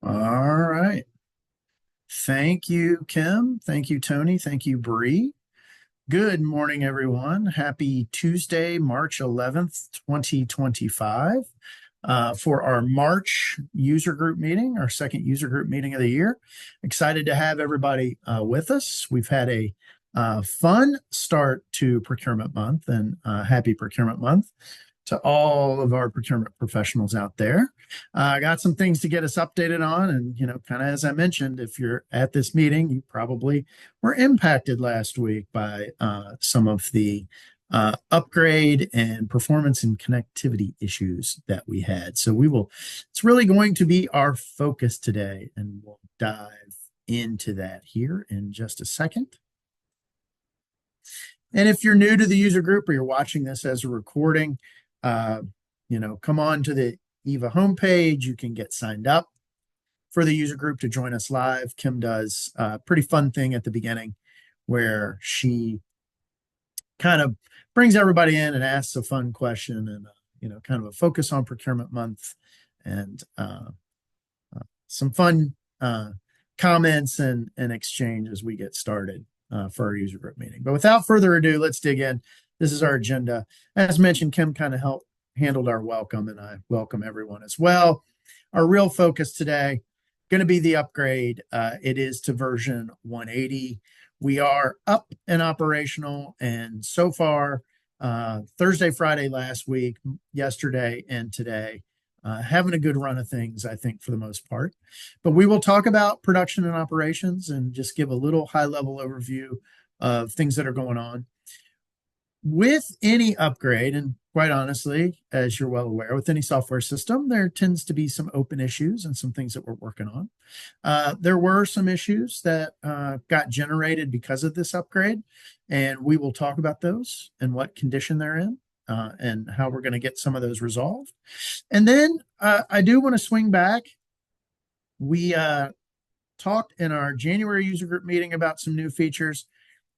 All right. Thank you, Kim. Thank you, Tony. Thank you, Bree. Good morning, everyone. Happy Tuesday, March 11th, 2025, for our March user group meeting, our second user group meeting of the year. Excited to have everybody with us. We've had a fun start to procurement month and happy procurement month to all of our procurement professionals out there. I got some things to get us updated on. And, kind of as I mentioned, if you're at this meeting, you probably were impacted last week by some of the upgrade and performance and connectivity issues that we had. So it's really going to be our focus today, and we'll dive into that here in just a second. And if you're new to the user group or you're watching this as a recording, uh, come on to the eVA homepage. You can get signed up for the user group to join us live. Kim does a pretty fun thing at the beginning where she kind of brings everybody in and asks a fun question and, kind of a focus on procurement month and some fun comments and exchange as we get started for our user group meeting. But without further ado, let's dig in. This is our agenda. As mentioned, Kim kind of handled our welcome, and I welcome everyone as well. Our real focus today going to be the upgrade. It is to version 180. We are up and operational, and so far, Thursday, Friday last week, yesterday, and today, having a good run of things, I think, for the most part. But we will talk about production and operations and just give a little high level overview of things that are going on. With any upgrade, and quite honestly, as you're well aware, with any software system, there tends to be some open issues and some things that we're working on. There were some issues that got generated because of this upgrade, and we will talk about those and what condition they're in. And how we're going to get some of those resolved. And then I do want to swing back. We talked in our January user group meeting about some new features.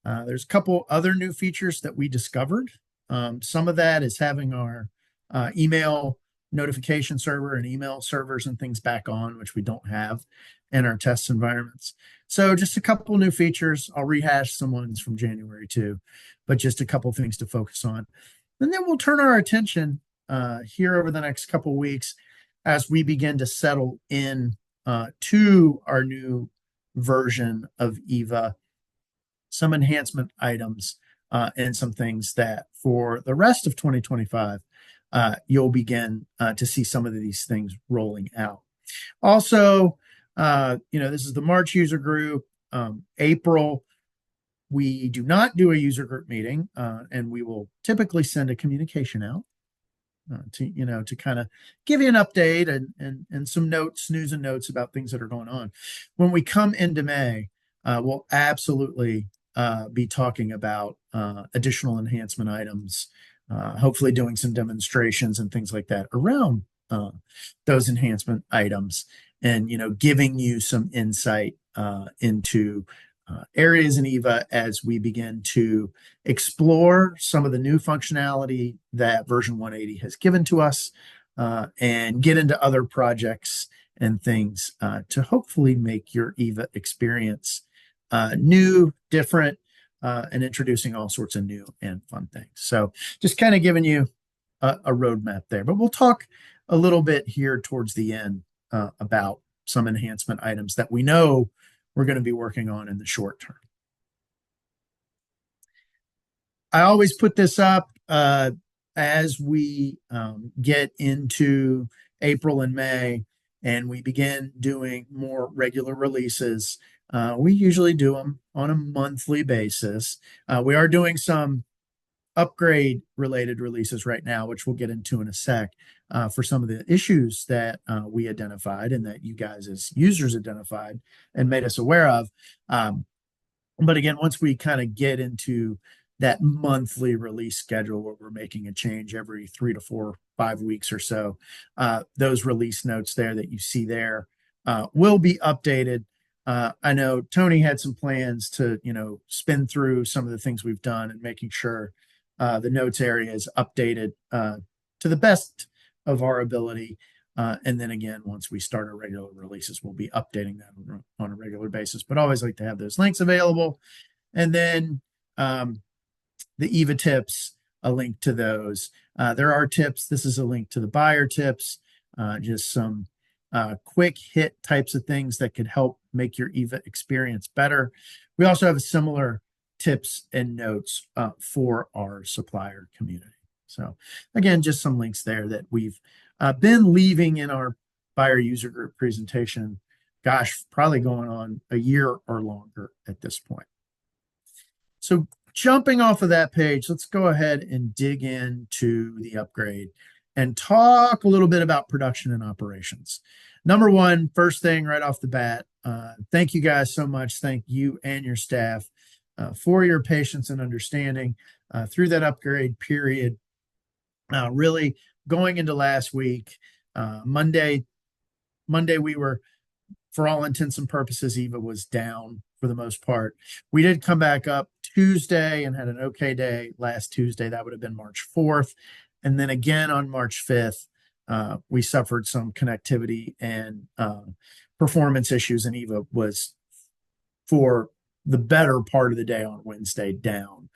There's a couple other new features that we discovered. Some of that is having our email notification server and email servers and things back on, which we don't have in our test environments. So just a couple new features. I'll rehash some ones from January too, but just a couple things to focus on. And then we'll turn our attention here over the next couple weeks as we begin to settle in to our new version of eVA, some enhancement items, and some things that for the rest of 2025, you'll begin to see some of these things rolling out. Also, this is the March user group. April, we do not do a user group meeting, and we will typically send a communication out to kind of give you an update and some notes, news and notes about things that are going on. When we come into May, we'll absolutely be talking about additional enhancement items, hopefully doing some demonstrations and things like that around those enhancement items, and giving you some insight into areas in eVA as we begin to explore some of the new functionality that version 180 has given to us, and get into other projects and things to hopefully make your eVA experience new, different, and introducing all sorts of new and fun things. So just kind of giving you a roadmap there. But we'll talk a little bit here towards the end about some enhancement items that we know we're going to be working on in the short term. I always put this up as we get into April and May and we begin doing more regular releases. We usually do them on a monthly basis. We are doing some upgrade related releases right now, which we'll get into in a sec, for some of the issues that we identified and that you guys as users identified and made us aware of. But again, once we kind of get into that monthly release schedule where we're making a change every 3 to 4, 5 weeks or so, those release notes there that you see there will be updated. I know Tony had some plans to, spin through some of the things we've done and making sure the notes area is updated to the best of our ability. And then again, once we start our regular releases, we'll be updating that on a regular basis. But always like to have those links available. And then the EVA tips, a link to those. There are tips. This is a link to the buyer tips, just some quick hit types of things that could help make your EVA experience better. We also have similar tips and notes for our supplier community. So again, just some links there that we've been leaving in our buyer user group presentation. Gosh, probably going on a year or longer at this point. So jumping off of that page, let's go ahead and dig into the upgrade and talk a little bit about production and operations. Number one, first thing right off the bat, thank you guys so much. Thank you and your staff for your patience and understanding through that upgrade period. Really going into last week, Monday, we were, for all intents and purposes, EVA was down for the most part. We did come back up Tuesday and had an okay day last Tuesday. That would have been March 4th. And then again on March 5th, we suffered some connectivity and performance issues, and EVA was, for the better part of the day on Wednesday, down.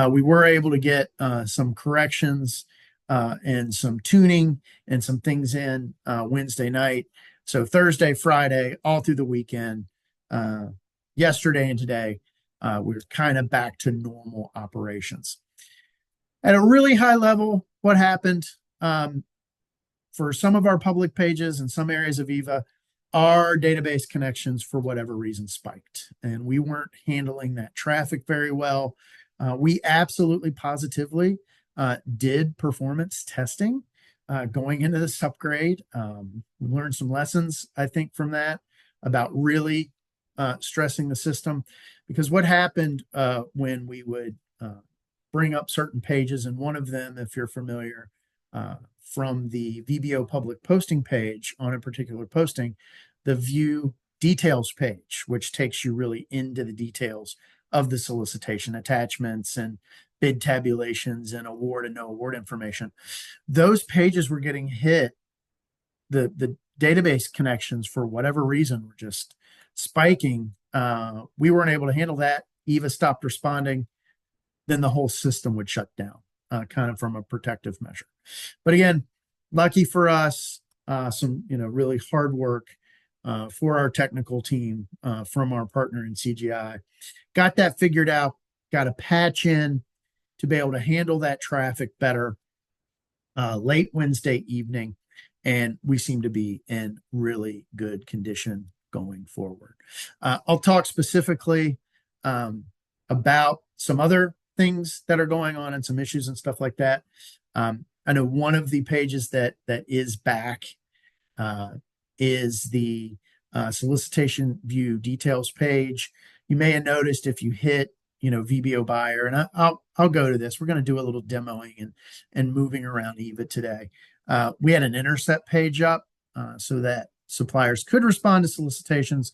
We were able to get some corrections and some tuning and some things in Wednesday night. So Thursday, Friday, all through the weekend, yesterday and today, we're kind of back to normal operations. At a really high level, what happened for some of our public pages and some areas of EVA, our database connections, for whatever reason, spiked, and we weren't handling that traffic very well. We absolutely positively did performance testing going into this upgrade. We learned some lessons, I think, from that about really stressing the system, because what happened when we would bring up certain pages, and one of them, if you're familiar, from the VBO public posting page on a particular posting, the view details page, which takes you really into the details of the solicitation, attachments and bid tabulations and award and no award information. Those pages were getting hit. The database connections, for whatever reason, were just spiking. We weren't able to handle that. EVA stopped responding. Then the whole system would shut down, kind of from a protective measure. But again, lucky for us, some really hard work for our technical team from our partner in CGI. Got that figured out, got a patch in to be able to handle that traffic better late Wednesday evening, and we seem to be in really good condition going forward. I'll talk specifically about some other things that are going on and some issues and stuff like that. I know one of the pages that is back is the solicitation view details page. You may have noticed if you hit VBO buyer, and I'll go to this. We're going to do a little demoing and moving around EVA today. We had an intercept page up so that suppliers could respond to solicitations.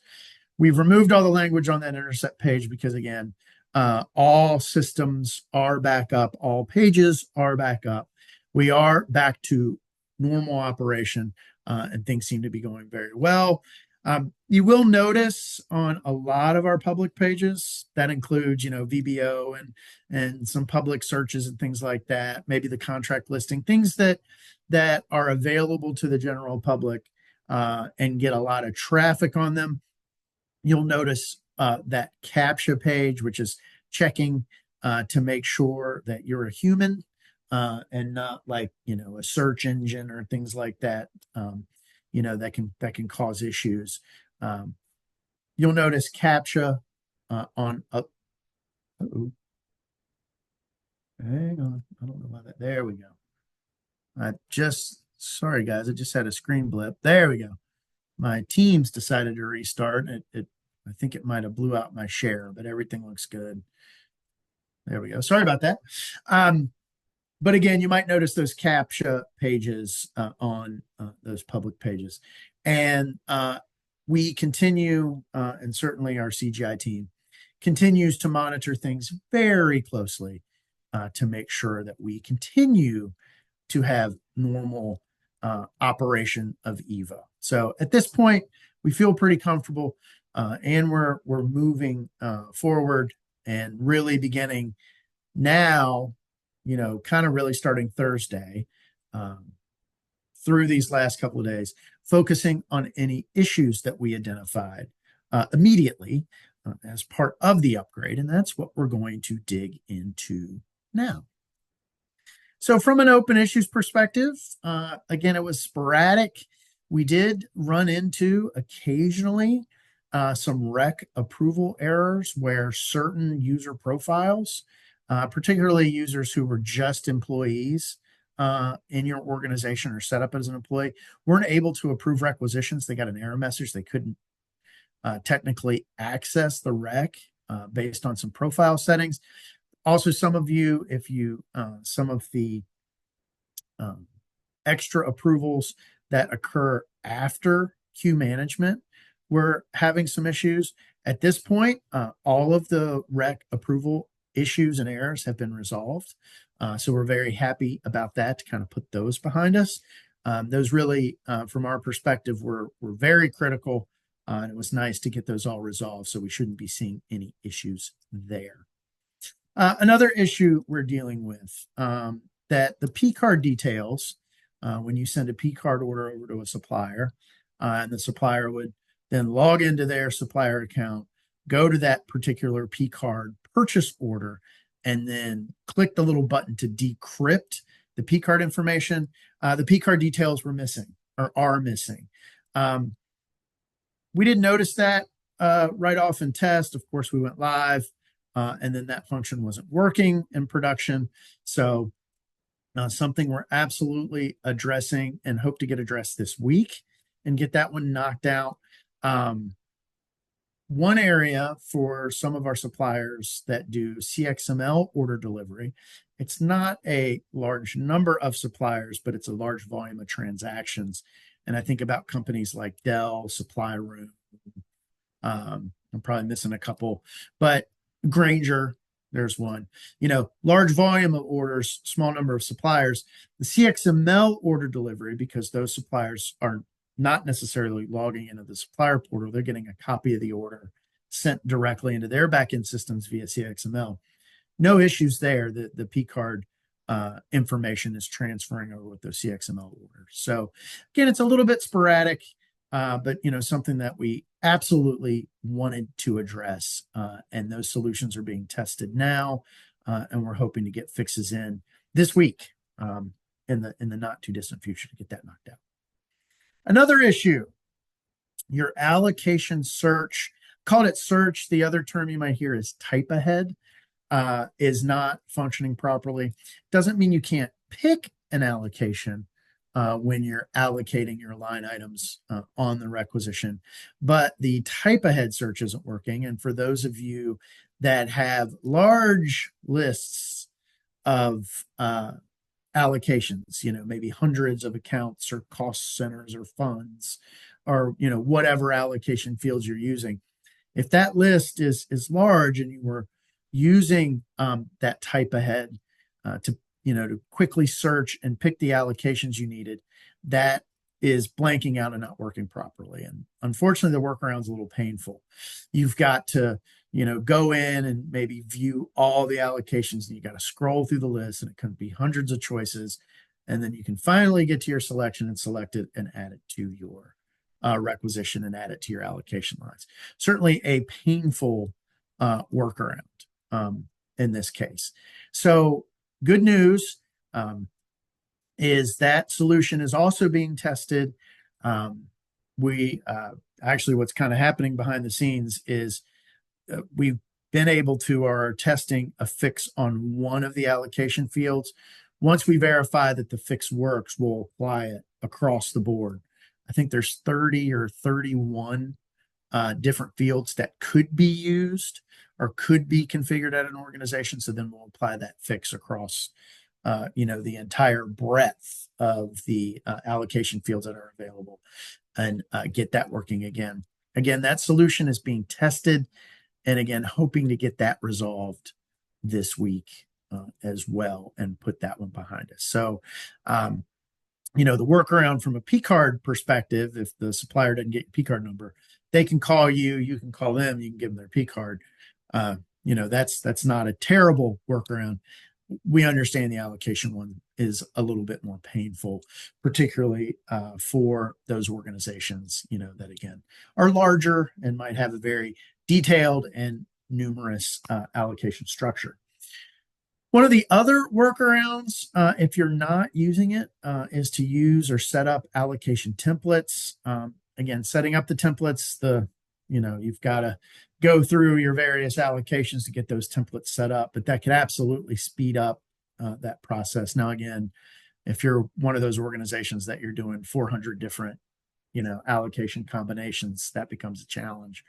We've removed all the language on that intercept page because, again, all systems are back up, all pages are back up. We are back to normal operation, and things seem to be going very well. You will notice on a lot of our public pages, that includes, VBO and some public searches and things like that, maybe the contract listing, things that are available to the general public and get a lot of traffic on them. You'll notice that CAPTCHA page, which is checking to make sure that you're a human and not like, a search engine or things like that. That can cause issues. You'll notice CAPTCHA on up. Hang on, I don't know why that. There we go. Sorry guys, I just had a screen blip. There we go. My Teams decided to restart. I think it might have blew out my share, but everything looks good. There we go. Sorry about that. But again, you might notice those CAPTCHA pages on those public pages. And we continue, and certainly our CGI team continues to monitor things very closely to make sure that we continue to have normal operation of eVA. So at this point, we feel pretty comfortable, and we're moving forward and really beginning now, kind of really starting Thursday, um, through these last couple of days, focusing on any issues that we identified immediately as part of the upgrade. And that's what we're going to dig into now. So, from an open issues perspective, again, it was sporadic. We did run into occasionally some rec approval errors where certain user profiles, particularly users who were just employees in your organization or set up as an employee, weren't able to approve requisitions. They got an error message. They couldn't technically access the rec based on some profile settings. Also, some of you, if you, some of the um, extra approvals that occur after queue management, we're having some issues. At this point, all of the rec approval issues and errors have been resolved. So we're very happy about that to kind of put those behind us. Those really, from our perspective, were very critical. And it was nice to get those all resolved. So we shouldn't be seeing any issues there. Another issue we're dealing with, that the P card details, when you send a P card order over to a supplier, and the supplier would then log into their supplier account, go to that particular P card purchase order, and then click the little button to decrypt the P card information. The P card details were missing or are missing. We didn't notice that right off in test. Of course, we went live. And then that function wasn't working in production. So something we're absolutely addressing and hope to get addressed this week and get that one knocked out. One area for some of our suppliers that do CXML order delivery, it's not a large number of suppliers, but it's a large volume of transactions. And I think about companies like Dell, Supply Room. I'm probably missing a couple, but Granger, there's one. Large volume of orders, small number of suppliers. The CXML order delivery, because those suppliers are not necessarily logging into the supplier portal, they're getting a copy of the order sent directly into their backend systems via CXML. No issues there. The P card information is transferring over with those CXML orders. So again, it's a little bit sporadic. But something that we absolutely wanted to address, and those solutions are being tested now, and we're hoping to get fixes in this week, in the not too distant future, to get that knocked out. Another issue, your allocation search, called it search. The other term you might hear is type ahead, is not functioning properly. Doesn't mean you can't pick an allocation when you're allocating your line items on the requisition. But the type ahead search isn't working. And for those of you that have large lists of allocations, maybe hundreds of accounts or cost centers or funds or, whatever allocation fields you're using, if that list is large and you were using that type ahead to quickly search and pick the allocations you needed, that is blanking out and not working properly. And unfortunately, the workaround is a little painful. You've got to, go in and maybe view all the allocations, and you got to scroll through the list, and it can be hundreds of choices. And then you can finally get to your selection and select it and add it to your requisition and add it to your allocation lines. Certainly a painful workaround in this case. So, good news is that solution is also being tested. We actually, what's kind of happening behind the scenes is we've been able to, are testing a fix on one of the allocation fields. Once we verify that the fix works, we'll apply it across the board. I think there's 30 or 31 different fields that could be used or could be configured at an organization. So then we'll apply that fix across, the entire breadth of the allocation fields that are available, and get that working again. Again, that solution is being tested, and again, hoping to get that resolved this week as well and put that one behind us. So the workaround from a P card perspective, if the supplier doesn't get your P card number, they can call you, you can call them, you can give them their P card. That's not a terrible workaround. We understand the allocation one is a little bit more painful, particularly for those organizations, that again are larger and might have a very detailed and numerous allocation structure. One of the other workarounds, if you're not using it, is to use or set up allocation templates. Again, setting up the templates, you've got to go through your various allocations to get those templates set up, but that could absolutely speed up that process. Now, again, if you're one of those organizations that you're doing 400 different, allocation combinations, that becomes a challenge.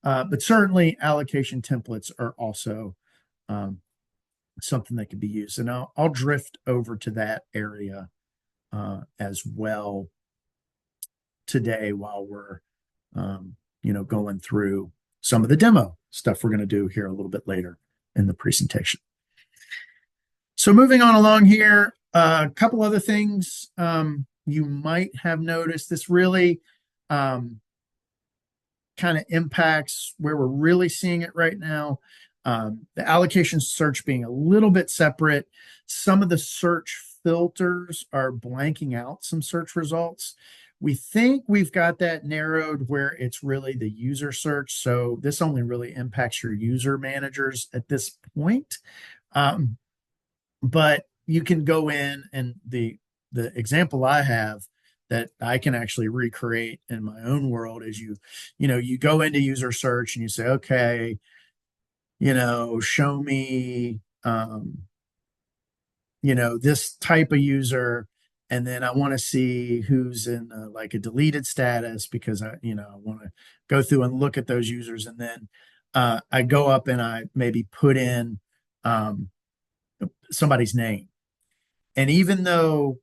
But certainly allocation templates are also something that can be used. And I'll drift over to that area as well today while we're, going through some of the demo stuff we're going to do here a little bit later in the presentation. So moving on along here, a couple other things you might have noticed. This really kind of impacts where we're really seeing it right now. The allocation search being a little bit separate. Some of the search filters are blanking out some search results. We think we've got that narrowed where it's really the user search. So this only really impacts your user managers at this point. But you can go in, and the example I have that I can actually recreate in my own world is you go into user search and you say, okay, show me, this type of user. And then I want to see who's in like a deleted status because I want to go through and look at those users. And then I go up and I maybe put in somebody's name. And even though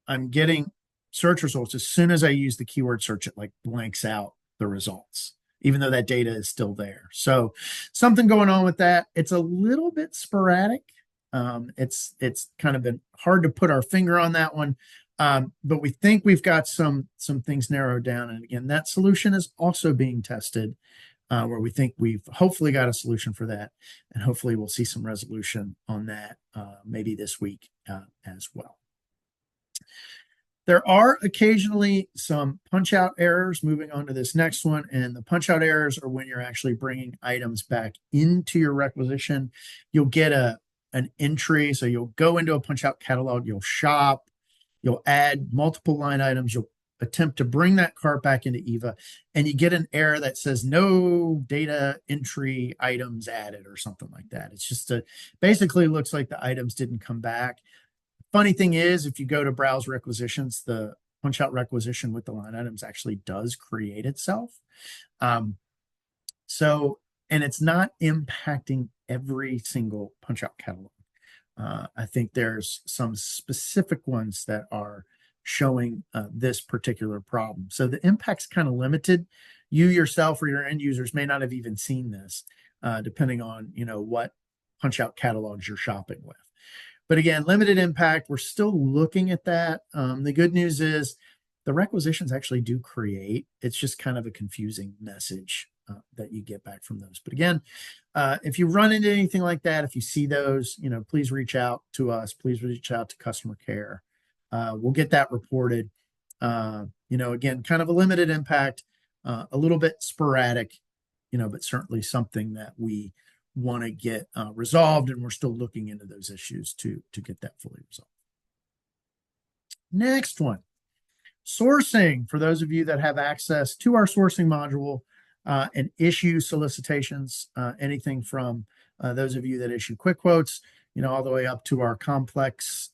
I'm getting search results, as soon as I use the keyword search, it like blanks out the results, even though that data is still there. So something going on with that. It's a little bit sporadic. It's kind of been hard to put our finger on that one. But we think we've got some things narrowed down. And again, that solution is also being tested where we think we've hopefully got a solution for that. And hopefully we'll see some resolution on that maybe this week as well. There are occasionally some punch out errors. Moving on to this next one, and the punch out errors are when you're actually bringing items back into your requisition. You'll get an entry, so you'll go into a punch out catalog, you'll shop, you'll add multiple line items, you'll attempt to bring that cart back into eVA, and you get an error that says no data entry items added or something like that. It's just basically looks like the items didn't come back. Funny thing is, if you go to browse requisitions, the punch out requisition with the line items actually does create itself. And it's not impacting every single punch out catalog. I think there's some specific ones that are showing this particular problem. So the impact's kind of limited. You yourself or your end users may not have even seen this, depending on what punch out catalogs you're shopping with. But again, limited impact. We're still looking at that. The good news is the requisitions actually do create. It's just kind of a confusing message that you get back from those. But again, if you run into anything like that, if you see those, please reach out to us. Please reach out to customer care. We'll get that reported. Again, kind of a limited impact, a little bit sporadic, but certainly something that we want to get resolved, and we're still looking into those issues to get that fully resolved. Next one, sourcing. For those of you that have access to our sourcing module and issue solicitations, anything from those of you that issue quick quotes, all the way up to our complex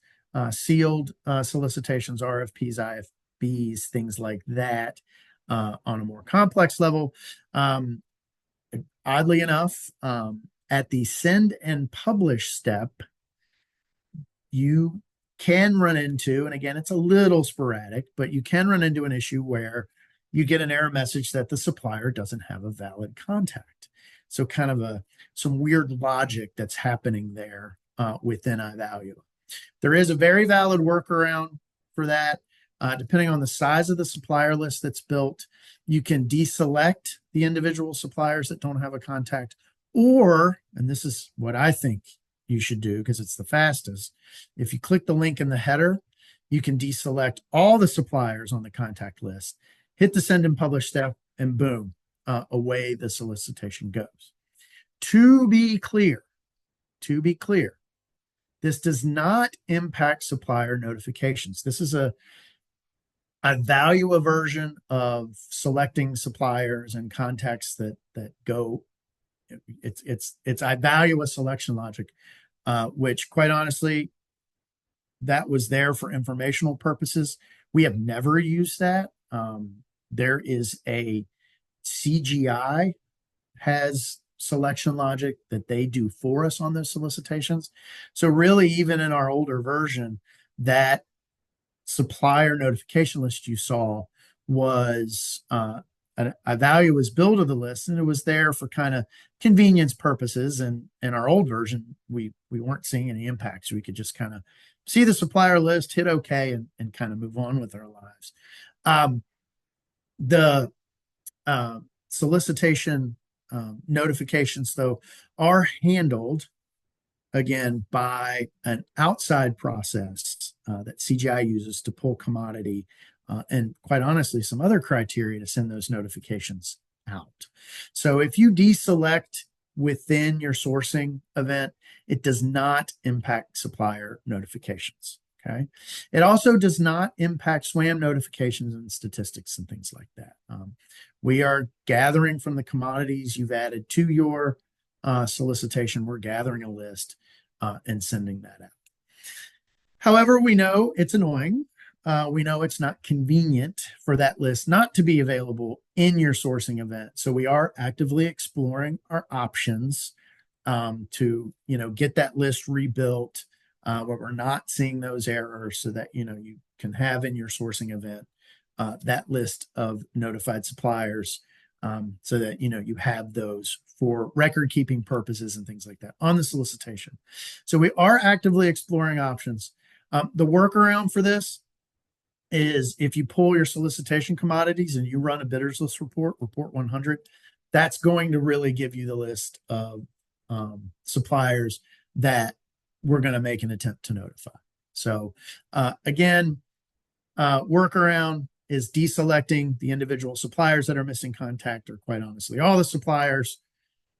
sealed solicitations, RFPs, IFBs, things like that on a more complex level. Oddly enough, at the send and publish step, you can run into, and again, it's a little sporadic, but you can run into an issue where you get an error message that the supplier doesn't have a valid contact. So kind of some weird logic that's happening there within iValue. There is a very valid workaround for that. Depending on the size of the supplier list that's built, you can deselect the individual suppliers that don't have a contact, or, and this is what I think you should do because it's the fastest, if you click the link in the header, you can deselect all the suppliers on the contact list, hit the send and publish step, and boom, away the solicitation goes. To be clear, this does not impact supplier notifications. This is a value aversion of selecting suppliers and contacts that go. It's I value a selection logic, which quite honestly, that was there for informational purposes. We have never used that. There is a CGI has selection logic that they do for us on those solicitations. So really, even in our older version, that supplier notification list you saw was a value was built of the list, and it was there for kind of convenience purposes. And in our old version, we weren't seeing any impacts. We could just kind of see the supplier list, hit OK, and kind of move on with our lives. The solicitation notifications, though, are handled again by an outside process that CGI uses to pull commodity and quite honestly some other criteria to send those notifications out. So if you deselect within your sourcing event, it does not impact supplier notifications. Okay. It also does not impact SWAM notifications and statistics and things like that. We are gathering from the commodities you've added to your solicitation. We're gathering a list and sending that out. However, we know it's annoying. We know it's not convenient for that list not to be available in your sourcing event. So we are actively exploring our options to get that list rebuilt where we're not seeing those errors, so that you can have in your sourcing event that list of notified suppliers, so that you have those for record keeping purposes and things like that on the solicitation. So we are actively exploring options. The workaround for this is if you pull your solicitation commodities and you run a bidders list report 100, that's going to really give you the list of suppliers that we're going to make an attempt to notify. So again, workaround is deselecting the individual suppliers that are missing contact, or quite honestly, all the suppliers.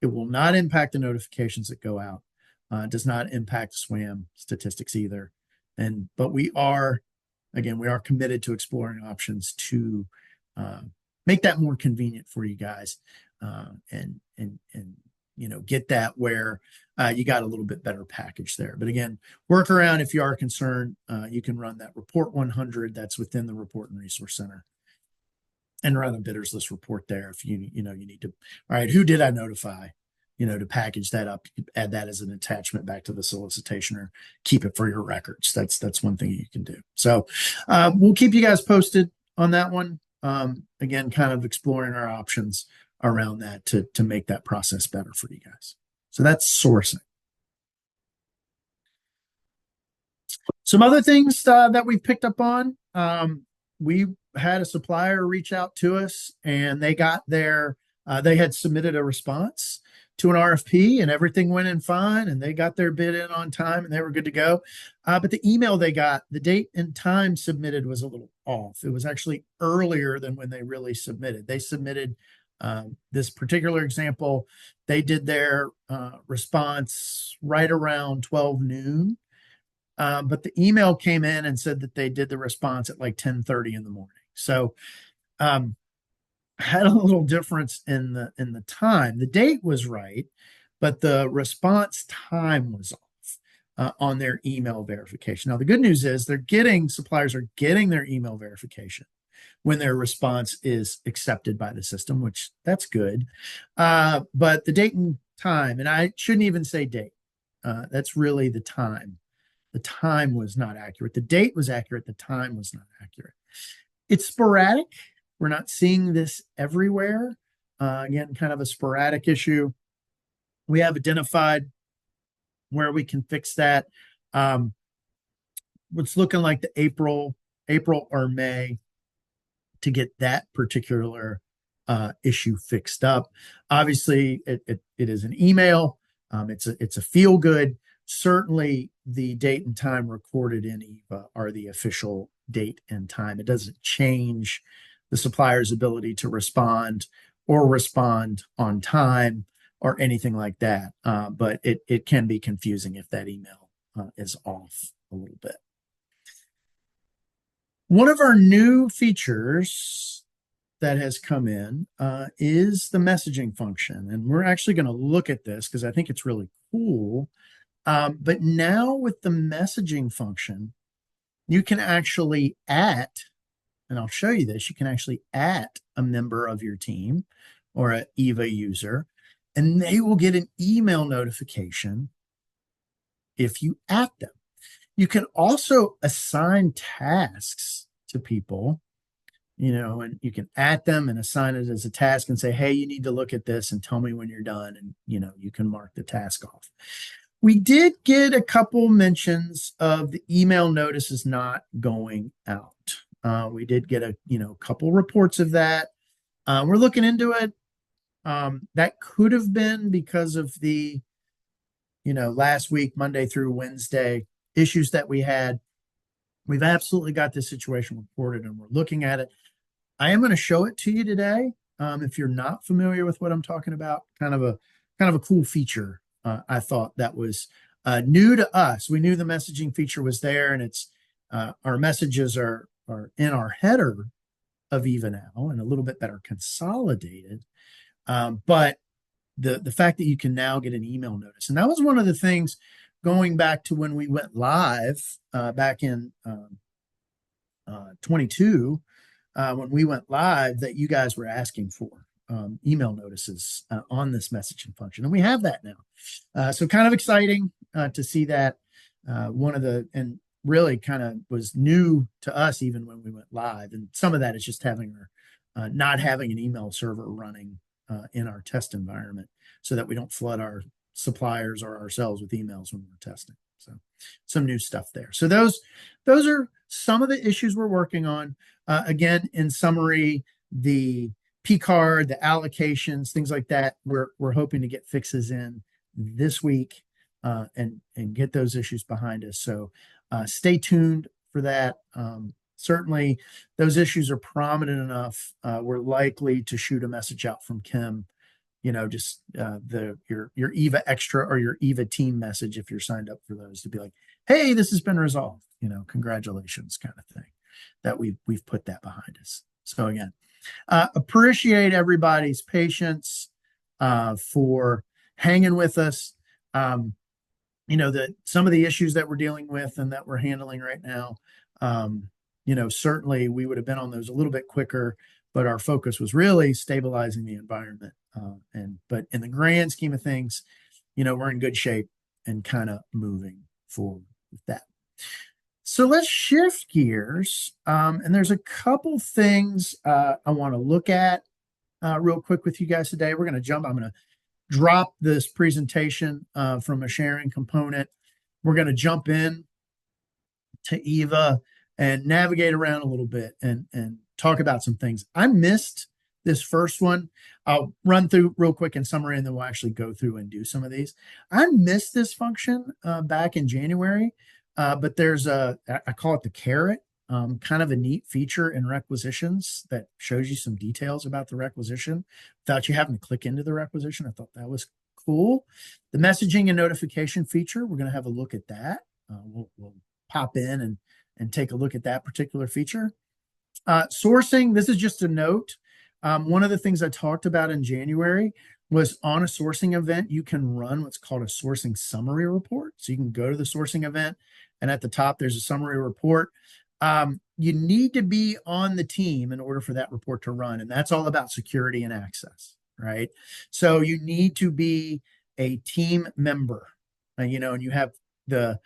It will not impact the notifications that go out. Does not impact SWAM statistics either. But we are committed to exploring options to make that more convenient for you guys, and get that where you got a little bit better package there. But again, workaround, if you are concerned, you can run that report 100 that's within the Report and Resource Center, and run a bidders list report there if you need to. All right, who did I notify? To package that up, add that as an attachment back to the solicitation, or keep it for your records. That's one thing you can do. So we'll keep you guys posted on that one. Again, kind of exploring our options around that to make that process better for you guys. So that's sourcing. Some other things that we've picked up on. We had a supplier reach out to us, and they got they had submitted a response to an RFP, and everything went in fine, and they got their bid in on time, and they were good to go. But the email they got, the date and time submitted was a little off. It was actually earlier than when they really submitted. They submitted this particular example. They did their response right around 12 noon. But the email came in and said that they did the response at like 10:30 in the morning. So had a little difference in the time. The date was right, but the response time was off on their email verification. Now, the good news is suppliers are getting their email verification when their response is accepted by the system, which that's good. But the date and time, and I shouldn't even say date. That's really the time. The time was not accurate. The date was accurate. The time was not accurate. It's sporadic. We're not seeing this everywhere. Again, kind of a sporadic issue. We have identified where we can fix that. It's looking like the April April or May to get that particular issue fixed up. Obviously, it is an email. It's a feel good. Certainly, the date and time recorded in eVA are the official date and time. It doesn't change the supplier's ability to respond or respond on time or anything like that. But it can be confusing if that email is off a little bit. One of our new features that has come in is the messaging function. And we're actually going to look at this because I think it's really cool. But now with the messaging function, you can actually and I'll show you this, you can actually a member of your team or an eVA user, and they will get an email notification if you them. You can also assign tasks to people, and you can them and assign it as a task and say, hey, you need to look at this and tell me when you're done. And, you can mark the task off. We did get a couple mentions of the email notices not going out. We did get a couple reports of that. We're looking into it. That could have been because of the last week, Monday through Wednesday, issues that we had. We've absolutely got this situation reported and we're looking at it. I am going to show it to you today. If you're not familiar with what I'm talking about, kind of a cool feature. I thought that was new to us. We knew the messaging feature was there, and it's our messages are in our header of eVA now and a little bit better consolidated. But the fact that you can now get an email notice, and that was one of the things going back to when we went live back in 22, when we went live, that you guys were asking for email notices on this messaging function. And we have that now. So kind of exciting to see that. And really kind of was new to us even when we went live. And some of that is just not having an email server running in our test environment so that we don't flood our suppliers or ourselves with emails when we're testing. So some new stuff there. So those are some of the issues we're working on. Again, in summary, the P card, the allocations, things like that, we're hoping to get fixes in this week and get those issues behind us. So stay tuned for that. Certainly, those issues are prominent enough. We're likely to shoot a message out from Kim. Just your eVA Extra or your eVA Team message if you're signed up for those, to be like, hey, this has been resolved. Congratulations, kind of thing. That we've put that behind us. So again, appreciate everybody's patience for hanging with us. That some of the issues that we're dealing with and that we're handling right now, certainly we would have been on those a little bit quicker, but our focus was really stabilizing the environment. But in the grand scheme of things, we're in good shape and kind of moving forward with that. So let's shift gears. And there's a couple things I want to look at real quick with you guys today. I'm going to drop this presentation from a sharing component. We're going to jump in to eVA and navigate around a little bit and talk about some things. I missed this first one. I'll run through real quick in summary, and then we'll actually go through and do some of these. I missed this function back in January, but there's I call it the carrot, kind of a neat feature in requisitions that shows you some details about the requisition without you having to click into the requisition. I thought that was cool. The messaging and notification feature, we're going to have a look at that. We'll pop in and take a look at that particular feature. Sourcing, this is just a note. One of the things I talked about in January was on a sourcing event, you can run what's called a sourcing summary report. So you can go to the sourcing event, and at the top, there's a summary report. You need to be on the team in order for that report to run. And that's all about security and access, right? So you need to be a team member, and you have the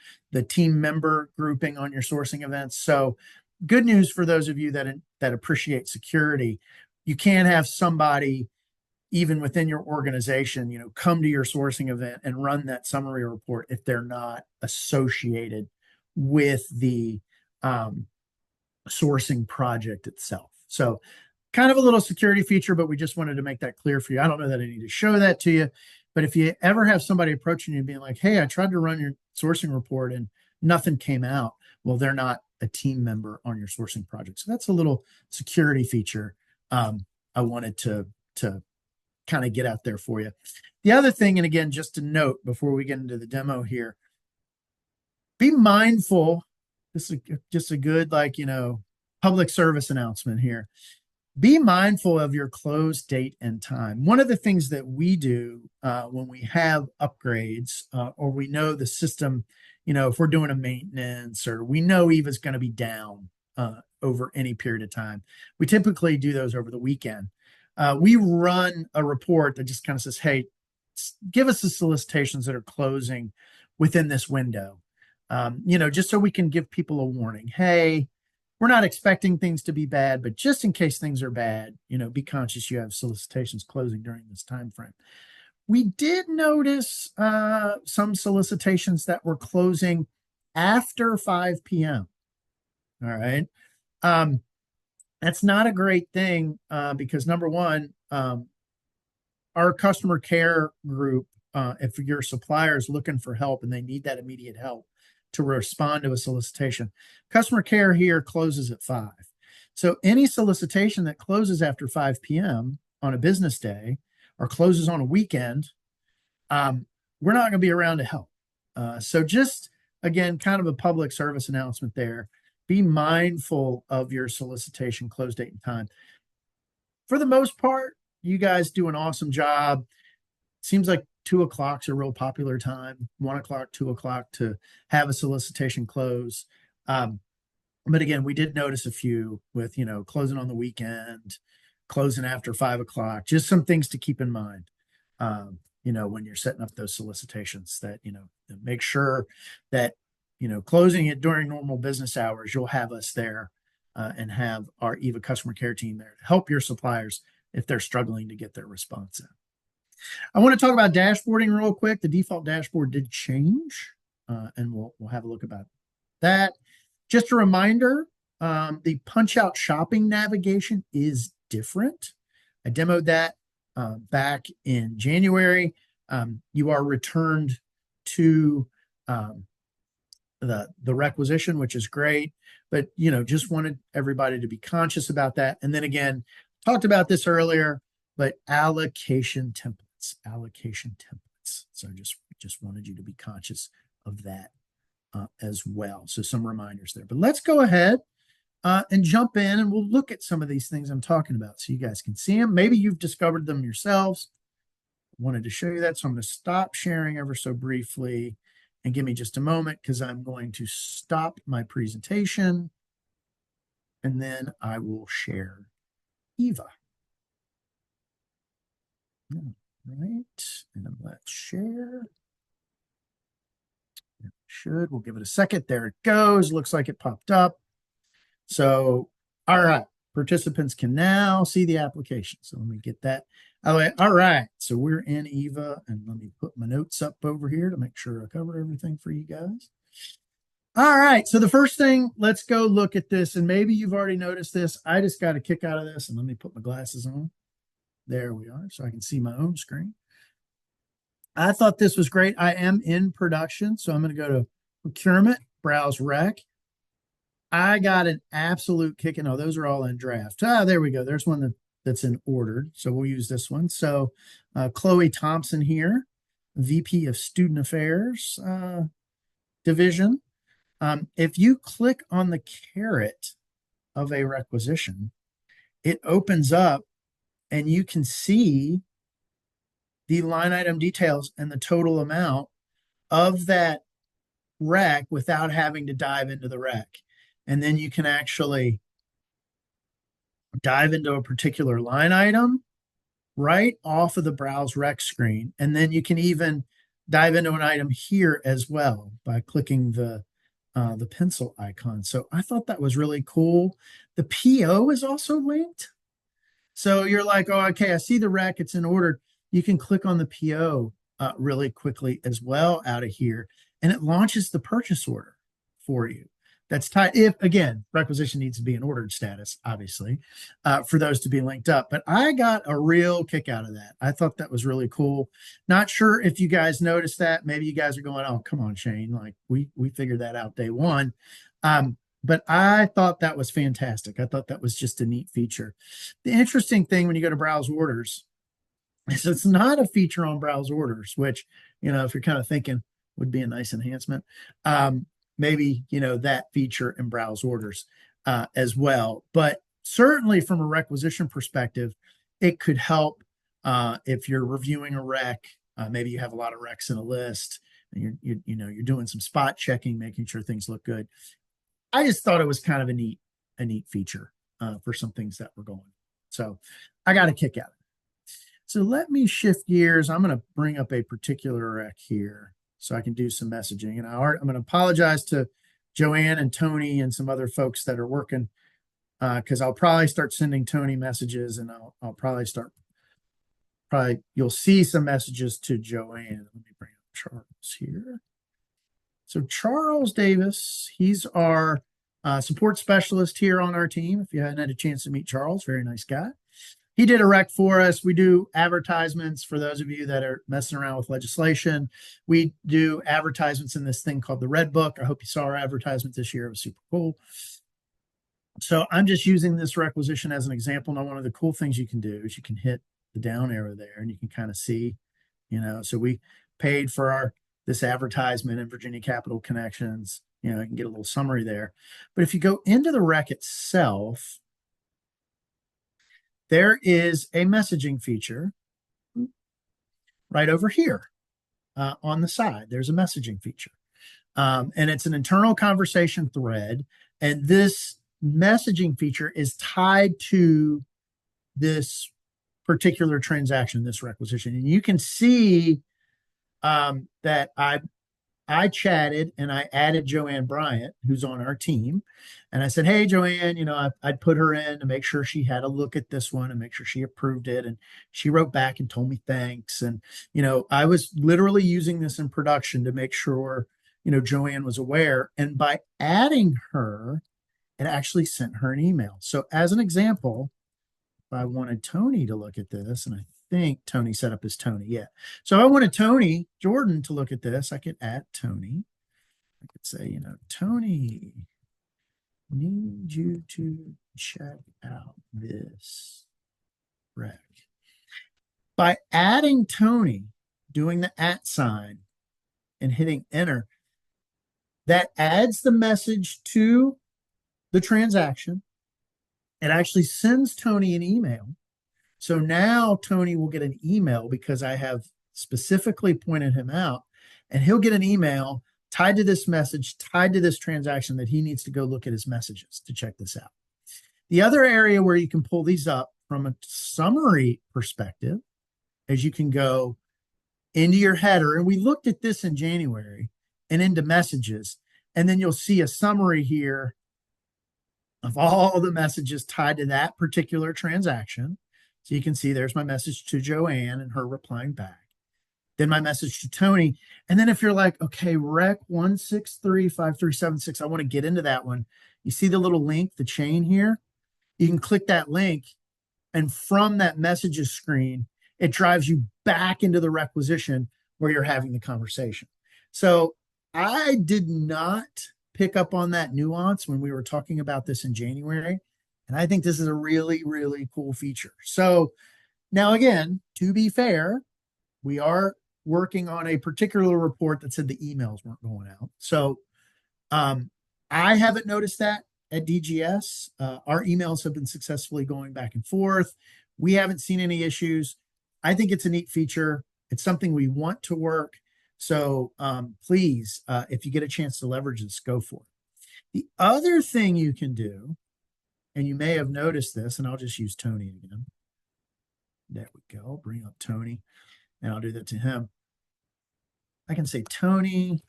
team member grouping on your sourcing events. So good news for those of you that appreciate security. You can't have somebody even within your organization, come to your sourcing event and run that summary report if they're not associated with the sourcing project itself. So kind of a little security feature, but we just wanted to make that clear for you. I don't know that I need to show that to you, but if you ever have somebody approaching you and being like, hey, I tried to run your sourcing report and nothing came out, well, they're not a team member on your sourcing project. So that's a little security feature I wanted to kind of get out there for you. The other thing, and again, just to note before we get into the demo here, be mindful. This is just a good, like, public service announcement here. Be mindful of your close date and time. One of the things that we do when we have upgrades or we know the system, if we're doing a maintenance or we know eVA's going to be down over any period of time, we typically do those over the weekend. We run a report that just kind of says, hey, give us the solicitations that are closing within this window. Just so we can give people a warning. Hey, we're not expecting things to be bad, but just in case things are bad, be conscious you have solicitations closing during this time frame. We did notice some solicitations that were closing after 5 p.m. All right. That's not a great thing because number one, our customer care group, if your supplier is looking for help and they need that immediate help to respond to a solicitation, customer care here closes at 5. So any solicitation that closes after 5 p.m. on a business day or closes on a weekend, we're not going to be around to help. So just, again, kind of a public service announcement there. Be mindful of your solicitation close date and time. For the most part, you guys do an awesome job. Seems like 2 o'clock's a real popular time, 1 o'clock, 2 o'clock to have a solicitation close. But again, we did notice a few with, closing on the weekend, closing after 5 o'clock, just some things to keep in mind, when you're setting up those solicitations that, make sure that, closing it during normal business hours, you'll have us there and have our eVA customer care team there to help your suppliers if they're struggling to get their response in. I want to talk about dashboarding real quick. The default dashboard did change, and we'll have a look about that. Just a reminder, the punch-out shopping navigation is different. I demoed that back in January. You are returned to the requisition, which is great, but just wanted everybody to be conscious about that. And then again, talked about this earlier, but allocation templates. So just wanted you to be conscious of that as well. So some reminders there. But let's go ahead and jump in and we'll look at some of these things I'm talking about so you guys can see them. Maybe you've discovered them yourselves. Wanted to show you that. So I'm going to stop sharing ever so briefly and give me just a moment because I'm going to stop my presentation and then I will share eVA. Right, and let's share. It should. We'll give it a second. There it goes. Looks like it popped up. So, all right. Participants can now see the application. So let me get that. All right. So we're in eVA, and let me put my notes up over here to make sure I cover everything for you guys. All right. So the first thing, let's go look at this. And maybe you've already noticed this. I just got a kick out of this. And let me put my glasses on. There we are, so I can see my own screen. I thought this was great. I am in production, so I'm going to go to procurement, browse rec. I got an absolute kick. Oh, those are all in draft. There we go. There's one that's in ordered, so we'll use this one. So Chloe Thompson here, VP of Student Affairs Division. If you click on the caret of a requisition, it opens up and you can see the line item details and the total amount of that rec without having to dive into the rec. And then you can actually dive into a particular line item right off of the browse rec screen. And then you can even dive into an item here as well by clicking the pencil icon. So I thought that was really cool. The PO is also linked. So you're like, oh, okay, I see the rec, it's in order. You can click on the PO really quickly as well out of here, and it launches the purchase order for you. that's tied. If again, requisition needs to be in ordered status, obviously, for those to be linked up. But I got a real kick out of that. I thought that was really cool. Not sure if you guys noticed that. Maybe you guys are going, "Oh, come on, Shane! Like we figured that out day one." But I thought that was fantastic. I thought that was just a neat feature. The interesting thing when you go to browse orders is it's not a feature on browse orders, which if you're kind of thinking would be a nice enhancement. Maybe that feature in browse orders as well. But certainly from a requisition perspective, it could help if you're reviewing a rec. Maybe you have a lot of recs in a list, and you're doing some spot checking, making sure things look good. I just thought it was kind of a neat feature for some things that were going. So I got a kick out of it. So let me shift gears. I'm going to bring up a particular rec here so I can do some messaging. And I'm going to apologize to Joanne and Tony and some other folks that are working because I'll probably start sending Tony messages, and I'll probably you'll see some messages to Joanne. Let me bring up Charles here. So Charles Davis, he's our support specialist here on our team. If you hadn't had a chance to meet Charles, very nice guy. He did a rec for us. We do advertisements for those of you that are messing around with legislation. We do advertisements in this thing called the Red Book. I hope you saw our advertisement this year. It was super cool. So I'm just using this requisition as an example. Now, one of the cool things you can do is you can hit the down arrow there and you can kind of see, so we paid for this advertisement in Virginia Capital Connections. You can get a little summary there. But if you go into the rec itself, there is a messaging feature right over here on the side. There's a messaging feature. And it's an internal conversation thread. And this messaging feature is tied to this particular transaction, this requisition. And you can see that I chatted and I added Joanne Bryant, who's on our team. And I said, "Hey, Joanne, I'd put her in to make sure she had a look at this one and make sure she approved it." And she wrote back and told me thanks. And, I was literally using this in production to make sure, Joanne was aware. And by adding her, it actually sent her an email. So as an example, if I wanted Tony to look at this, and I think Tony set up as Tony. Yeah. So I wanted Tony Jordan to look at this. I could add Tony. I could say, Tony, need you to check out this rec. By adding Tony, doing the @ sign and hitting enter, that adds the message to the transaction. It actually sends Tony an email. So now Tony will get an email because I have specifically pointed him out, and he'll get an email tied to this message, tied to this transaction that he needs to go look at his messages to check this out. The other area where you can pull these up from a summary perspective is you can go into your header, and we looked at this in January, and into messages, and then you'll see a summary here of all the messages tied to that particular transaction. So you can see there's my message to Joanne and her replying back. Then my message to Tony. And then if you're like, okay, rec 1635376, I want to get into that one. You see the little link, the chain here? You can click that link, and from that messages screen, it drives you back into the requisition where you're having the conversation. So I did not pick up on that nuance when we were talking about this in January. And I think this is a really, really cool feature. So now, again, to be fair, we are working on a particular report that said the emails weren't going out. So I haven't noticed that at DGS. Our emails have been successfully going back and forth. We haven't seen any issues. I think it's a neat feature. It's something we want to work. So please, if you get a chance to leverage this, go for it. The other thing you can do, and you may have noticed this, and I'll just use Tony again. There we go. I'll bring up Tony, and I'll do that to him. I can say, Tony,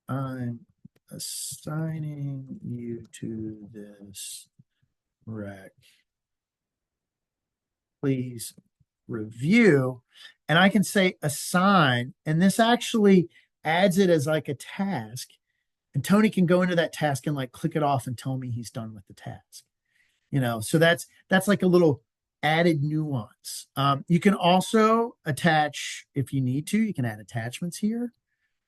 I'm assigning you to this rec. Please review. And I can say assign. And this actually adds it as like a task, and Tony can go into that task and like click it off and tell me he's done with the task. So that's like a little added nuance. You can also attach, if you need to, you can add attachments here,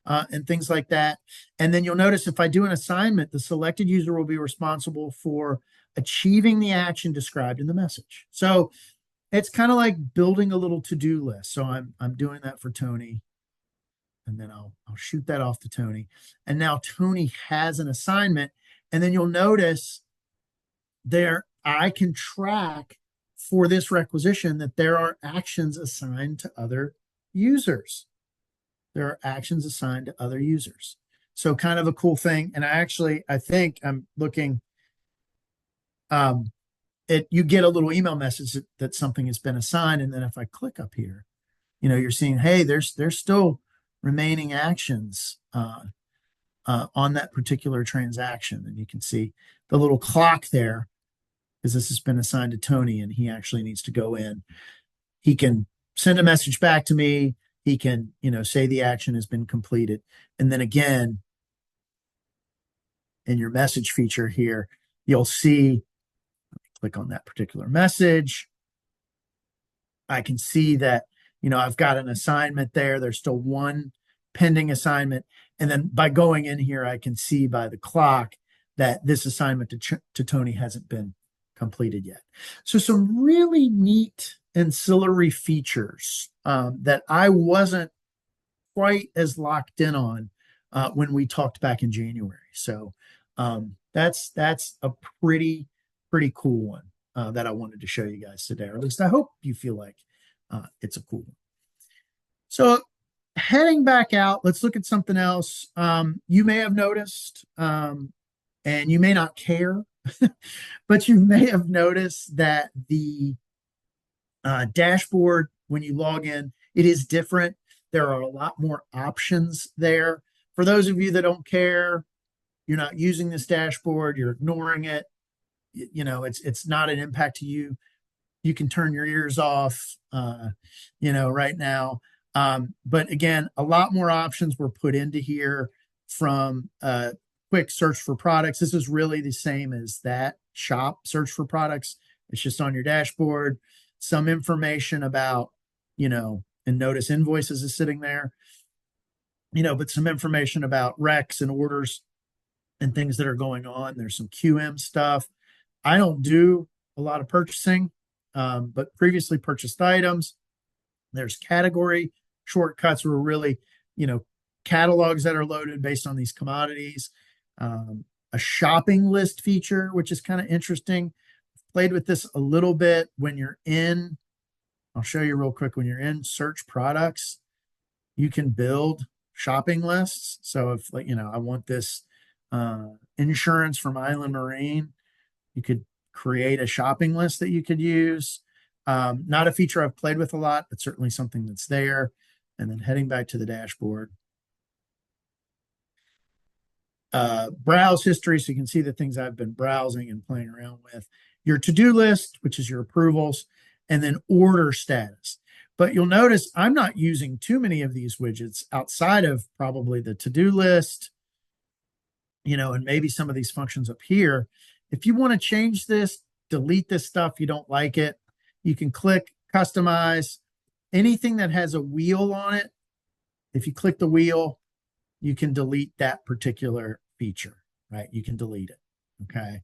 and things like that. And then you'll notice if I do an assignment, the selected user will be responsible for achieving the action described in the message. So it's kind of like building a little to-do list. So I'm doing that for Tony, and then I'll shoot that off to Tony. And now Tony has an assignment, and then you'll notice there I can track for this requisition that there are actions assigned to other users. There are actions assigned to other users. So kind of a cool thing. And I think I'm looking, you get a little email message that something has been assigned. And then if I click up here, you're seeing, hey, there's still remaining actions on that particular transaction. And you can see the little clock there, because this has been assigned to Tony and he actually needs to go in. He can send a message back to me. He can, say the action has been completed. And then again, in your message feature here, you'll see, click on that particular message. I can see that, I've got an assignment there. There's still one pending assignment. And then by going in here, I can see by the clock that this assignment to Tony hasn't been completed yet. So some really neat ancillary features that I wasn't quite as locked in on when we talked back in January. So that's a pretty cool one that I wanted to show you guys today, or at least I hope you feel like it's a cool one. So heading back out, let's look at something else. You may have noticed, and you may not care, but you may have noticed that the dashboard, when you log in, it is different. There are a lot more options there. For those of you that don't care, you're not using this dashboard, you're ignoring it, it's not an impact to you. You can turn your ears off, right now. But again, a lot more options were put into here from quick search for products. This is really the same as that shop search for products. It's just on your dashboard. Some information about, and notice invoices is sitting there, but some information about recs and orders and things that are going on. There's some QM stuff. I don't do a lot of purchasing, but previously purchased items. There's category shortcuts were really, catalogs that are loaded based on these commodities. A shopping list feature, which is kind of interesting. Played with this a little bit when you're in, I'll show you real quick. When you're in search products, you can build shopping lists. So if I want this insurance from Island Marine, you could create a shopping list that you could use. Not a feature I've played with a lot, but certainly something that's there. And then heading back to the dashboard, browse history, so you can see the things I've been browsing and playing around with. Your to-do list, which is your approvals, and then order status. But you'll notice I'm not using too many of these widgets outside of probably the to-do list, and maybe some of these functions up here. If you want to change this, delete this stuff, you don't like it, you can click customize. Anything that has a wheel on it, if you click the wheel, you can delete that particular feature, right? You can delete it, okay?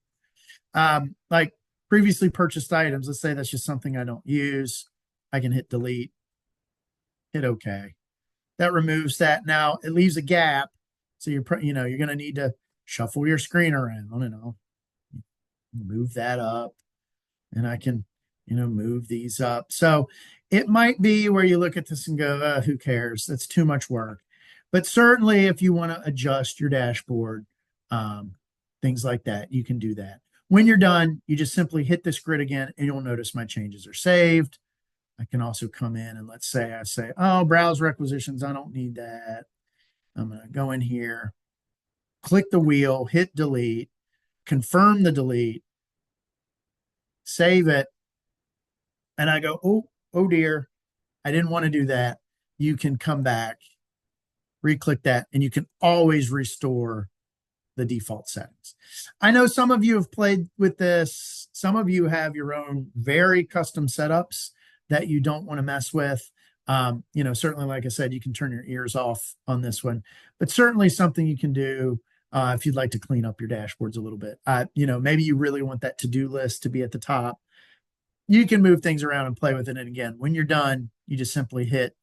Like previously purchased items, let's say that's just something I don't use. I can hit delete, hit okay. That removes that. Now it leaves a gap. So you're going to need to shuffle your screen around, and I'll move that up, and I can, move these up. So it might be where you look at this and go, who cares? That's too much work. But certainly if you want to adjust your dashboard, things like that, you can do that. When you're done, you just simply hit this grid again, and you'll notice my changes are saved. I can also come in and let's say I say, oh, browse requisitions, I don't need that. I'm going to go in here, click the wheel, hit delete, confirm the delete, save it, and I go, oh dear, I didn't want to do that. You can come back re-click that, and you can always restore the default settings. I know some of you have played with this. Some of you have your own very custom setups that you don't want to mess with. Certainly, like I said, you can turn your ears off on this one, but certainly something you can do if you'd like to clean up your dashboards a little bit. Maybe you really want that to-do list to be at the top. You can move things around and play with it. And again, when you're done, you just simply hit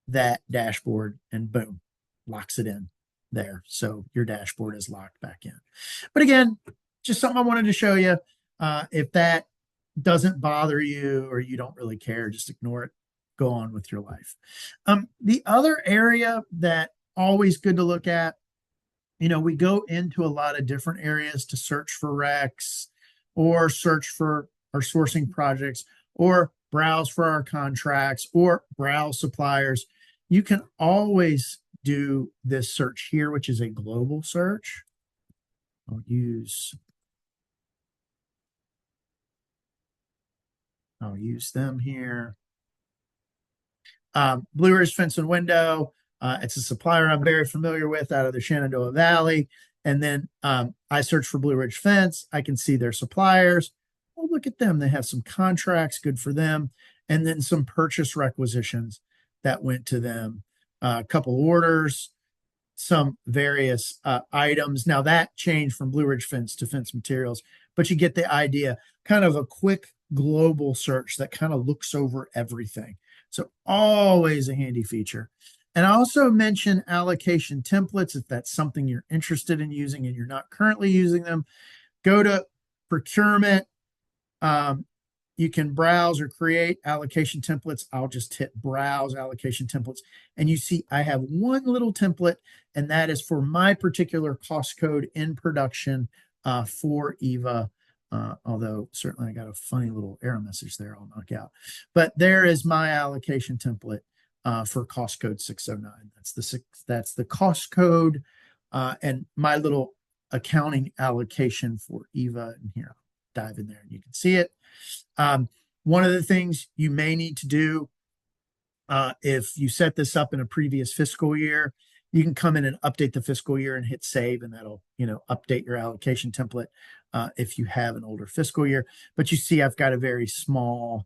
that dashboard and boom, locks it in there. So your dashboard is locked back in. But again, just something I wanted to show you. If that doesn't bother you or you don't really care, just ignore it. Go on with your life. The other area that always good to look at, we go into a lot of different areas to search for recs or search for our sourcing projects or browse for our contracts or browse suppliers. You can always do this search here, which is a global search. I'll use them here. Blue Ridge Fence and Window. It's a supplier I'm very familiar with out of the Shenandoah Valley. And then I search for Blue Ridge Fence. I can see their suppliers. Oh, look at them. They have some contracts, good for them. And then some purchase requisitions that went to them. A couple orders, some various items. Now that changed from Blue Ridge Fence to Fence Materials, but you get the idea. Kind of a quick global search that kind of looks over everything. So always a handy feature. And I also mention allocation templates. If that's something you're interested in using and you're not currently using them, go to procurement. You can browse or create allocation templates. I'll just hit browse allocation templates. And you see I have one little template, and that is for my particular cost code in production for eVA. Although certainly I got a funny little error message there I'll knock out. But there is my allocation template for cost code 609. That's the cost code and my little accounting allocation for eVA. And here, I'll dive in there and you can see it. One of the things you may need to do if you set this up in a previous fiscal year, you can come in and update the fiscal year and hit save, and that'll update your allocation template if you have an older fiscal year. But you see I've got a very small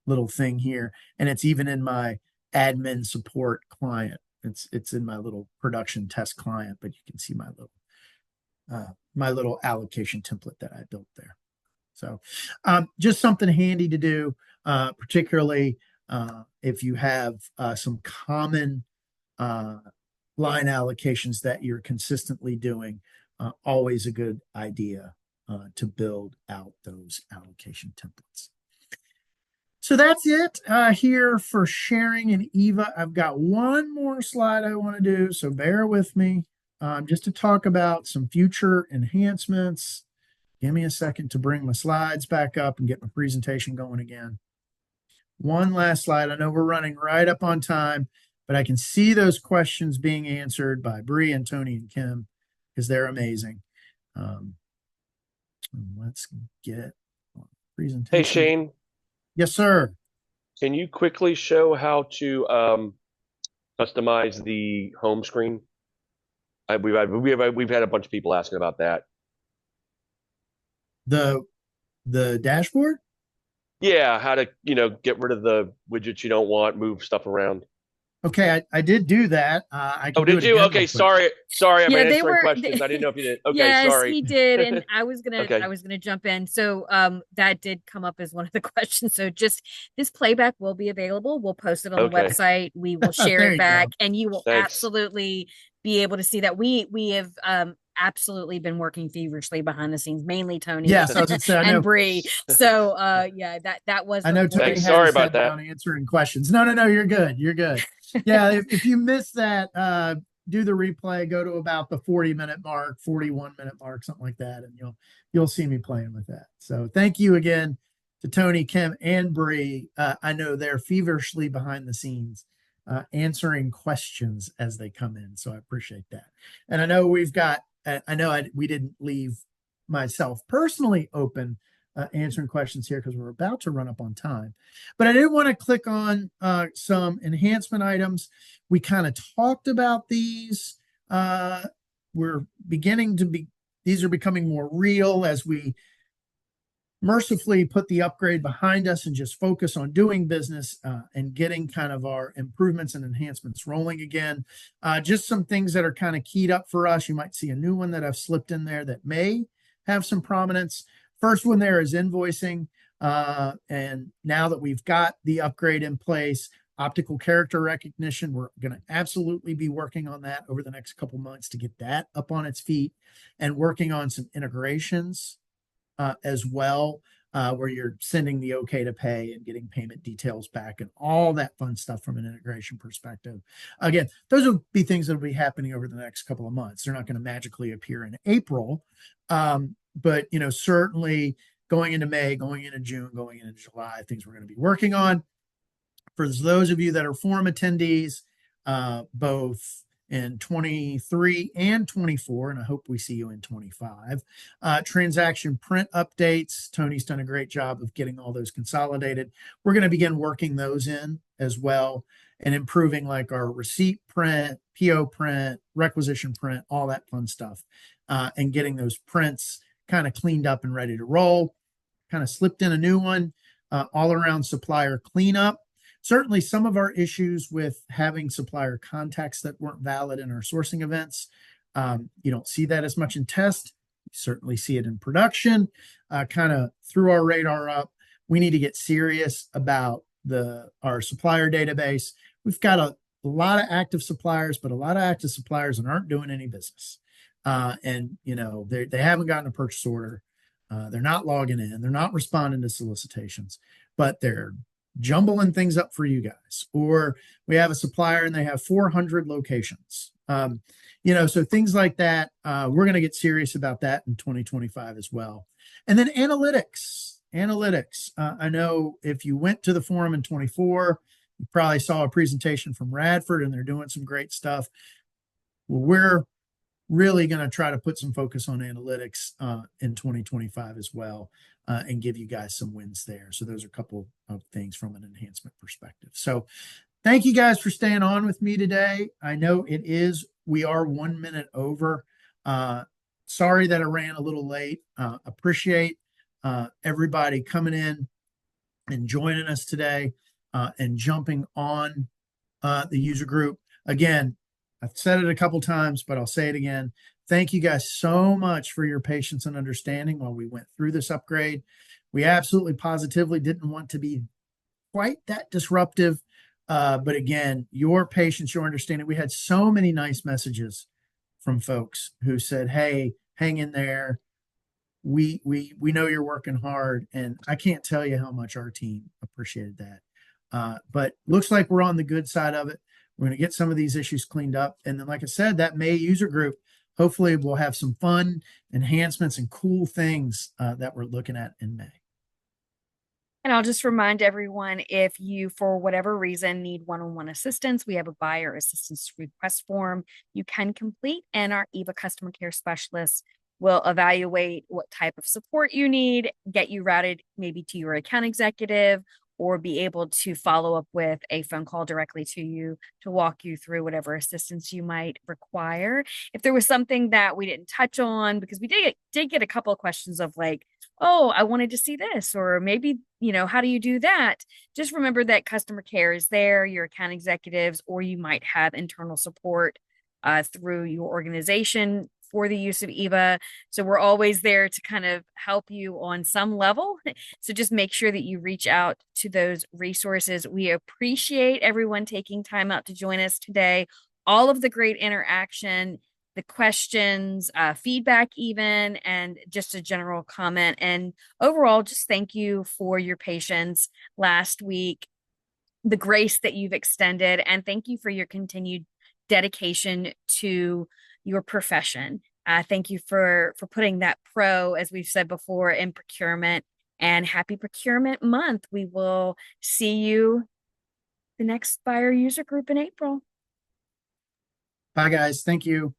little thing here, and it's even in my admin support client. It's in my little production test client, but you can see my little allocation template that I built there. So just something handy to do, particularly if you have some common line allocations that you're consistently doing. Always a good idea to build out those allocation templates. So that's it here for sharing in eVA. I've got one more slide I want to do, so bear with me just to talk about some future enhancements. Give me a second to bring my slides back up and get my presentation going again. One last slide. I know we're running right up on time, but I can see those questions being answered by Bree and Tony and Kim because they're amazing. Let's get presentation. Hey, Shane. Yes, sir. Can you quickly show how to customize the home screen? We've had a bunch of people asking about that. The dashboard? Yeah, how to get rid of the widgets you don't want, move stuff around. Okay, I did do that. Did you? Okay, sorry. I'm answering questions. I didn't know if you did. Okay, yes, sorry. he did, and I was gonna Okay. I was gonna jump in. So that did come up as one of the questions. So just this playback will be available. We'll post it on the website. We will share it back, and you will absolutely be able to see that we have absolutely been working feverishly behind the scenes, mainly Tony. Yes, I was gonna say, I know. And Bree. So yeah, that was. I know Tony. Sorry about that. Answering questions. No, you're good. You're good. Yeah, if you missed that, do the replay. Go to about the 40-minute mark, 41-minute mark, something like that, and you'll see me playing with that. So thank you again to Tony, Kim, and Bree. I know they're feverishly behind the scenes. Answering questions as they come in. So I appreciate that. And I know we didn't leave myself personally open answering questions here because we're about to run up on time. But I did want to click on some enhancement items. We kind of talked about these. We're beginning to be, these are becoming more real as we mercifully put the upgrade behind us and just focus on doing business and getting kind of our improvements and enhancements rolling again. Just some things that are kind of keyed up for us. You might see a new one that I've slipped in there that may have some prominence. First one there is invoicing. And now that we've got the upgrade in place, optical character recognition, we're going to absolutely be working on that over the next couple months to get that up on its feet and working on some integrations as well, where you're sending the okay to pay and getting payment details back and all that fun stuff from an integration perspective. Again, those will be things that will be happening over the next couple of months. They're not going to magically appear in April, but certainly going into May, going into June, going into July, things we're going to be working on. For those of you that are forum attendees, both in 23 and 24, and I hope we see you in 25. Transaction print updates. Tony's done a great job of getting all those consolidated. We're going to begin working those in as well and improving like our receipt print, PO print, requisition print, all that fun stuff, and getting those prints kind of cleaned up and ready to roll. Kind of slipped in a new one, all around supplier cleanup. Certainly some of our issues with having supplier contacts that weren't valid in our sourcing events. You don't see that as much in test. You certainly see it in production. Kind of threw our radar up. We need to get serious about our supplier database. We've got a lot of active suppliers, but a lot of active suppliers that aren't doing any business. And they haven't gotten a purchase order. They're not logging in. They're not responding to solicitations, but they're jumbling things up for you guys. Or we have a supplier and they have 400 locations. So things like that, we're going to get serious about that in 2025 as well. And then analytics. I know if you went to the forum in 24, you probably saw a presentation from Radford and they're doing some great stuff. Well, we're really going to try to put some focus on analytics in 2025 as well, and give you guys some wins there. So those are a couple of things from an enhancement perspective. So thank you guys for staying on with me today. I know we are 1 minute over. Sorry that I ran a little late. Appreciate everybody coming in and joining us today and jumping on the user group. Again, I've said it a couple times, but I'll say it again. Thank you guys so much for your patience and understanding while we went through this upgrade. We absolutely positively didn't want to be quite that disruptive. But again, your patience, your understanding. We had so many nice messages from folks who said, hey, hang in there. We know you're working hard. And I can't tell you how much our team appreciated that. But looks like we're on the good side of it. We're going to get some of these issues cleaned up. And then, like I said, that May user group, hopefully we'll have some fun enhancements and cool things that we're looking at in May. And I'll just remind everyone, if you, for whatever reason, need one-on-one assistance, we have a buyer assistance request form you can complete, and our eVA customer care specialists will evaluate what type of support you need, get you routed maybe to your account executive, or be able to follow up with a phone call directly to you to walk you through whatever assistance you might require. If there was something that we didn't touch on, because we did get a couple of questions of like, oh, I wanted to see this, or maybe, how do you do that? Just remember that customer care is there, your account executives, or you might have internal support through your organization for the use of eVA. So we're always there to kind of help you on some level. So just make sure that you reach out to those resources. We appreciate everyone taking time out to join us today. All of the great interaction, the questions, feedback even, and just a general comment. And overall, just thank you for your patience last week, the grace that you've extended, and thank you for your continued dedication to your profession. Thank you for putting that pro, as we've said before, in procurement, and happy procurement month. We will see you the next buyer user group in April. Bye guys. Thank you.